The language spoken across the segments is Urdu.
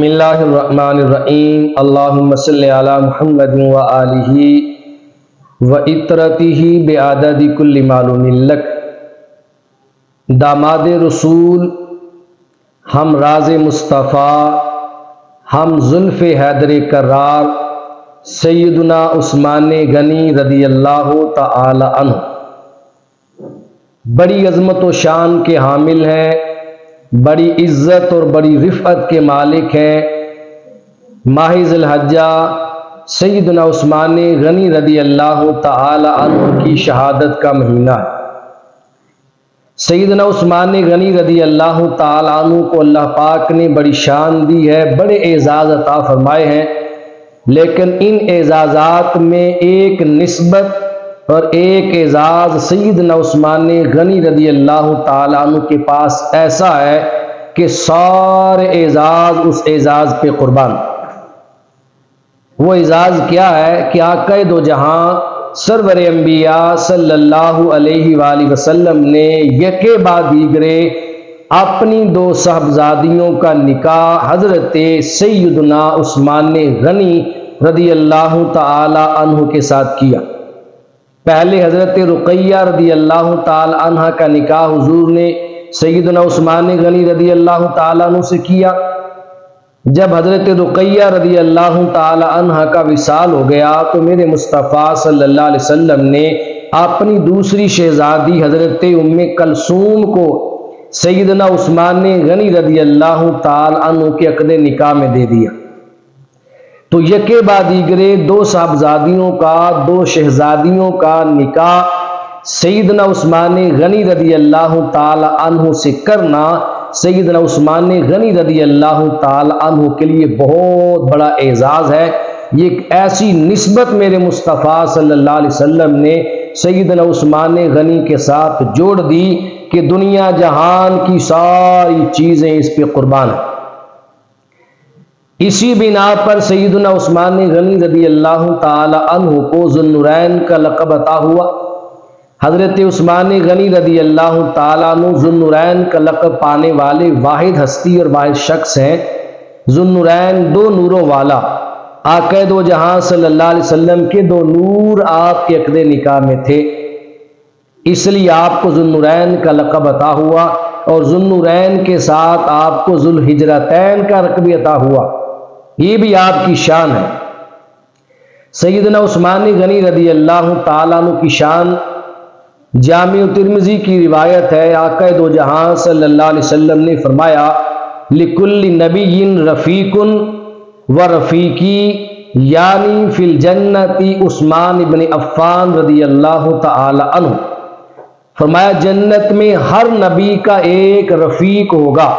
بسم اللہ الرحمن الرحیم اللہم صلی علی محمد و آلہ و اطرتہ بعدد کل معلوم لک۔ داماد رسول، ہم راز مصطفیٰ، ہم زلف حیدر کرار، سیدنا عثمان غنی رضی اللہ تعالی عنہ بڑی عظمت و شان کے حامل ہیں، بڑی عزت اور بڑی رفعت کے مالک ہیں۔ ماہ ذی الحجہ سیدنا عثمان غنی رضی اللہ تعالی عنہ کی شہادت کا مہینہ ہے۔ سیدنا عثمان غنی رضی اللہ تعالی عنہ کو اللہ پاک نے بڑی شان دی ہے، بڑے اعزاز عطا فرمائے ہیں، لیکن ان اعزازات میں ایک نسبت اور ایک اعزاز سیدنا عثمان غنی رضی اللہ تعالی عنہ کے پاس ایسا ہے کہ سارے اعزاز اس اعزاز پہ قربان۔ وہ اعزاز کیا ہے کہ آقا دو جہاں سرور انبیاء صلی اللہ علیہ وآلہ وسلم نے یکے بعد دیگرے اپنی دو صاحبزادیوں کا نکاح حضرت سیدنا عثمان غنی رضی اللہ تعالی عنہ کے ساتھ کیا۔ پہلے حضرت رقیہ رضی اللہ تعالی عنہ کا نکاح حضور نے سیدنا عثمان غنی رضی اللہ تعالی عنہ سے کیا۔ جب حضرت رقیہ رضی اللہ تعالی عنہ کا وصال ہو گیا تو میرے مصطفیٰ صلی اللہ علیہ وسلم نے اپنی دوسری شہزادی حضرت ام کلثوم کو سیدنا عثمان غنی رضی اللہ تعالی عنہ کے عقد نکاح میں دے دیا۔ تو یکے بعد دیگرے دو صاحبزادیوں کا، دو شہزادیوں کا نکاح سیدنا عثمان غنی رضی اللہ تعالی عنہ سے کرنا سیدنا عثمان غنی رضی اللہ تعالی عنہ کے لیے بہت بڑا اعزاز ہے۔ یہ ایک ایسی نسبت میرے مصطفیٰ صلی اللہ علیہ وسلم نے سیدنا عثمان غنی کے ساتھ جوڑ دی کہ دنیا جہان کی ساری چیزیں اس پہ قربان ہیں۔ اسی بنا پر سیدنا عثمان غنی رضی اللہ تعالی عنہ کو ذو النورین کا لقب عطا ہوا۔ حضرت عثمان غنی رضی اللہ تعالی عنہ ذو النورین کا لقب پانے والے واحد ہستی اور واحد شخص ہیں۔ ذو النورین، دو نوروں والا، آقا دو جہاں صلی اللہ علیہ وسلم کے دو نور آپ کے عقد نکاح میں تھے، اس لیے آپ کو ذو النورین کا لقب عطا ہوا، اور ذو النورین کے ساتھ آپ کو ذو الحجرتین کا لقب بھی عطا ہوا۔ یہ بھی آپ کی شان ہے۔ سیدنا عثمان غنی رضی اللہ تعالیٰ عنہ کی شان جامع ترمذی کی روایت ہے، آقا دو جہاں صلی اللہ علیہ وسلم نے فرمایا لِكُلِّ نَبِيٍّ رَفِيقٌ وَرَفِيقِي یعنی فی الجنت عثمان ابن عفان رضی اللہ تعالی عنہ۔ فرمایا جنت میں ہر نبی کا ایک رفیق ہوگا،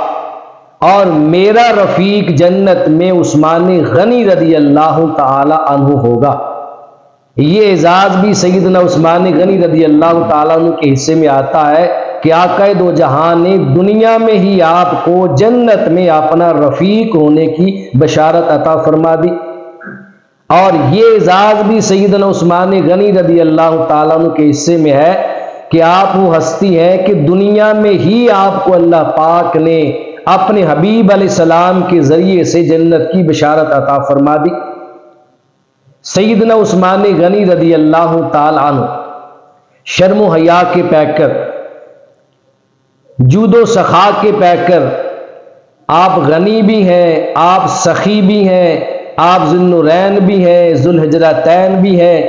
اور میرا رفیق جنت میں عثمان غنی رضی اللہ تعالی عنہ ہوگا۔ یہ اعزاز بھی سیدنا عثمان غنی رضی اللہ تعالی عنہ کے حصے میں آتا ہے کہ آقا دو جہاں نے دنیا میں ہی آپ کو جنت میں اپنا رفیق ہونے کی بشارت عطا فرما دی، اور یہ اعزاز بھی سیدنا عثمان غنی رضی اللہ تعالی عنہ کے حصے میں ہے کہ آپ وہ ہستی ہیں کہ دنیا میں ہی آپ کو اللہ پاک نے اپنے حبیب علیہ السلام کے ذریعے سے جنت کی بشارت عطا فرما دی۔ سیدنا عثمان غنی رضی اللہ تعالی عنہ شرم و حیا کے پیکر، جود و سخا کے پیکر، آپ غنی بھی ہیں، آپ سخی بھی ہیں، آپ ذو النورین بھی ہیں، ذو الحجرتین بھی ہیں۔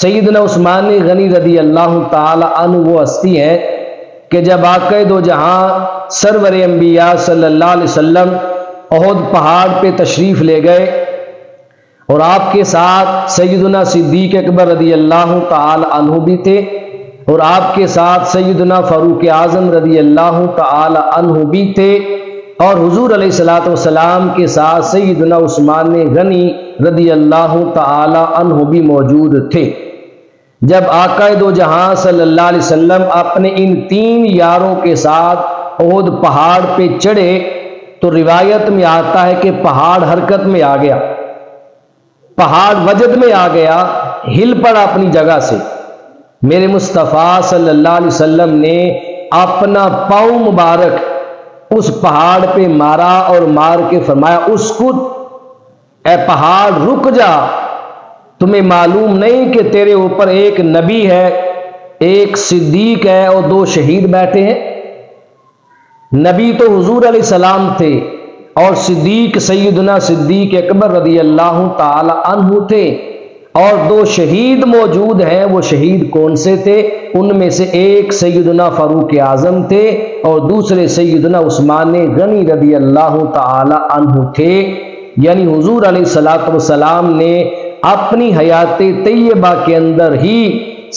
سیدنا عثمان غنی رضی اللہ تعالی عنہ وہ ہستی ہیں کہ جب آقا دو جہاں سرور انبیاء صلی اللہ علیہ وسلم احد پہاڑ پہ تشریف لے گئے، اور آپ کے ساتھ سیدنا صدیق اکبر رضی اللہ تعالی عنہ بھی تھے، اور آپ کے ساتھ سیدنا فاروق اعظم رضی اللہ تعالی عنہ بھی تھے، اور حضور علیہ الصلوۃ والسلام کے ساتھ سیدنا عثمان غنی رضی اللہ تعالی عنہ بھی موجود تھے۔ جب آقا دو جہاں صلی اللہ علیہ وسلم اپنے ان تین یاروں کے ساتھ احد پہاڑ پہ چڑھے تو روایت میں آتا ہے کہ پہاڑ حرکت میں آ گیا، پہاڑ وجد میں آ گیا، ہل پڑا اپنی جگہ سے۔ میرے مصطفیٰ صلی اللہ علیہ وسلم نے اپنا پاؤں مبارک اس پہاڑ پہ مارا اور مار کے فرمایا اسکت، اے پہاڑ رک جا، تمہیں معلوم نہیں کہ تیرے اوپر ایک نبی ہے، ایک صدیق ہے اور 2 شہید بیٹھے ہیں؟ نبی تو حضور علیہ السلام تھے اور صدیق سیدنا صدیق اکبر رضی اللہ تعالی عنہ تھے، اور 2 شہید موجود ہیں۔ وہ شہید کون سے تھے؟ ان میں سے ایک سیدنا فاروق اعظم تھے اور دوسرے سیدنا عثمان غنی رضی اللہ تعالی عنہ تھے۔ یعنی حضور علیہ السلام نے اپنی حیات طیبہ کے اندر ہی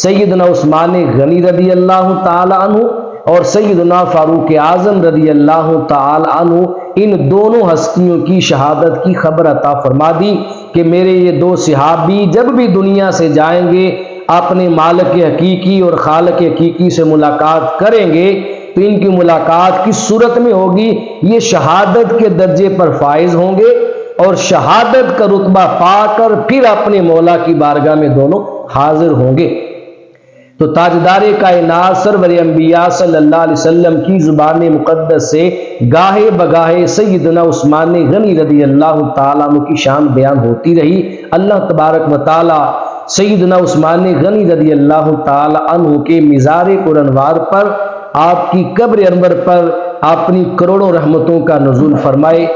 سیدنا عثمان غنی رضی اللہ تعالی عنہ اور سیدنا فاروق اعظم رضی اللہ تعالی عنہ، ان دونوں ہستیوں کی شہادت کی خبر عطا فرما دی کہ میرے یہ 2 صحابی جب بھی دنیا سے جائیں گے اپنے مالک حقیقی اور خالق حقیقی سے ملاقات کریں گے تو ان کی ملاقات کس صورت میں ہوگی؟ یہ شہادت کے درجے پر فائز ہوں گے اور شہادت کا رتبہ پا کر پھر اپنے مولا کی بارگاہ میں دونوں حاضر ہوں گے۔ تو تاجدار کائنات سرور انبیاء صلی اللہ علیہ وسلم کی زبان مقدس سے گاہے بگاہے سیدنا عثمان غنی رضی اللہ تعالیٰ عنہ کی شان بیان ہوتی رہی۔ اللہ تبارک و تعالیٰ سیدنا عثمان غنی رضی اللہ تعالیٰ عنہ کے مزار قرنوار پر، آپ کی قبر انور پر اپنی کروڑوں رحمتوں کا نزول فرمائے۔